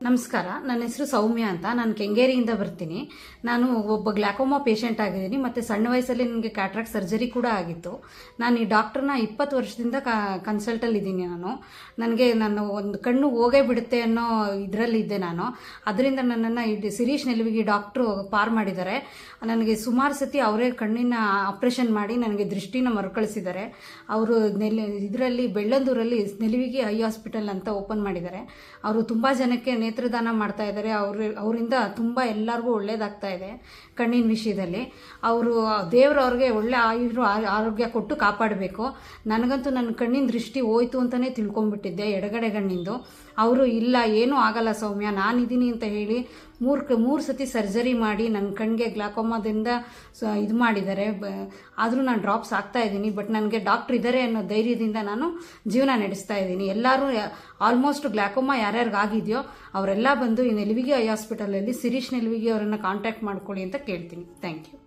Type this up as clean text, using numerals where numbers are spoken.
ನಮಸ್ಕಾರ. ನನ್ನ ಹೆಸರು ಸೌಮ್ಯ ಅಂತ. ನಾನು ಕೆಂಗೇರಿಯಿಂದ ಬರ್ತೀನಿ. ನಾನು ಒಬ್ಬ ಗ್ಲಾಕೋಮಾ ಪೇಷಂಟ್ ಆಗಿದ್ದೀನಿ ಮತ್ತು ಸಣ್ಣ ವಯಸ್ಸಲ್ಲಿ ನನಗೆ ಕ್ಯಾಟ್ರಾಕ್ಟ್ ಸರ್ಜರಿ ಕೂಡ ಆಗಿತ್ತು. ನಾನು ಈ ಡಾಕ್ಟ್ರನ್ನ 20 ವರ್ಷದಿಂದ ಕನ್ಸಲ್ಟಲ್ಲಿದ್ದೀನಿ. ನನಗೆ ಒಂದು ಕಣ್ಣು ಹೋಗೇ ಬಿಡುತ್ತೆ ಅನ್ನೋ ಇದರಲ್ಲಿದ್ದೆ ನಾನು. ಅದರಿಂದ ನನ್ನನ್ನು ಶಿರೀಶ್ ನೆಲವಿಗಿ ಡಾಕ್ಟ್ರು ಪಾರ್ ಮಾಡಿದ್ದಾರೆ. ನನಗೆ ಸುಮಾರು ಸತಿ ಅವರೇ ಕಣ್ಣಿನ ಆಪ್ರೇಷನ್ ಮಾಡಿ ನನಗೆ ದೃಷ್ಟಿನ ಮರುಕಳಿಸಿದ್ದಾರೆ. ಅವರು ಇದರಲ್ಲಿ ಬೆಳ್ಳಂದೂರಲ್ಲಿ ನೆಲವಿಗಿ ಐ ಹಾಸ್ಪಿಟಲ್ ಅಂತ ಓಪನ್ ಮಾಡಿದ್ದಾರೆ. ಅವರು ತುಂಬ ಜನಕ್ಕೆ ನೇತ್ರದಾನ ಮಾಡ್ತಾ ಇದ್ದಾರೆ. ಅವರಿಂದ ತುಂಬ ಎಲ್ಲರಿಗೂ ಒಳ್ಳೇದಾಗ್ತಾ ಇದೆ ಕಣ್ಣಿನ ವಿಷಯದಲ್ಲಿ. ಅವರು ದೇವರವ್ರಿಗೆ ಒಳ್ಳೆ ಆರೋಗ್ಯ ಕೊಟ್ಟು ಕಾಪಾಡಬೇಕು. ನನಗಂತೂ ನನ್ನ ಕಣ್ಣಿನ ದೃಷ್ಟಿ ಹೋಯ್ತು ಅಂತಲೇ ತಿಳ್ಕೊಂಡ್ಬಿಟ್ಟಿದ್ದೆ, ಎಡಗಡೆ ಕಣ್ಣಿಂದು. ಅವರು ಇಲ್ಲ, ಏನೂ ಆಗಲ್ಲ ಸೌಮ್ಯ, ನಾನಿದ್ದೀನಿ ಅಂತ ಹೇಳಿ ಮೂರು ಸತಿ ಸರ್ಜರಿ ಮಾಡಿ ನನ್ನ ಕಣ್ಣಿಗೆ ಗ್ಲಾಕೋಮಾದಿಂದ ಇದು ಮಾಡಿದ್ದಾರೆ. ಆದರೂ ನಾನು ಡ್ರಾಪ್ಸ್ ಆಗ್ತಾ ಇದ್ದೀನಿ. ಬಟ್ ನನಗೆ ಡಾಕ್ಟ್ರ್ ಇದ್ದಾರೆ ಅನ್ನೋ ಧೈರ್ಯದಿಂದ ನಾನು ಜೀವನ ನಡೆಸ್ತಾ ಇದ್ದೀನಿ. ಎಲ್ಲರೂ ಆಲ್ಮೋಸ್ಟ್ ಗ್ಲಾಕೋಮಾ ಯಾರ್ಯಾರಿಗಾಗಿದೆಯೋ ಅವರೆಲ್ಲ ಬಂದು ಈ ನೆಲವಿಗಿ ಐ ಹಾಸ್ಪಿಟಲಲ್ಲಿ ಶಿರೀಶ್ ನೆಲವಿಗಿ ಅವರನ್ನು ಕಾಂಟ್ಯಾಕ್ಟ್ ಮಾಡ್ಕೊಳ್ಳಿ ಅಂತ ಕೇಳ್ತೀನಿ. Thank you.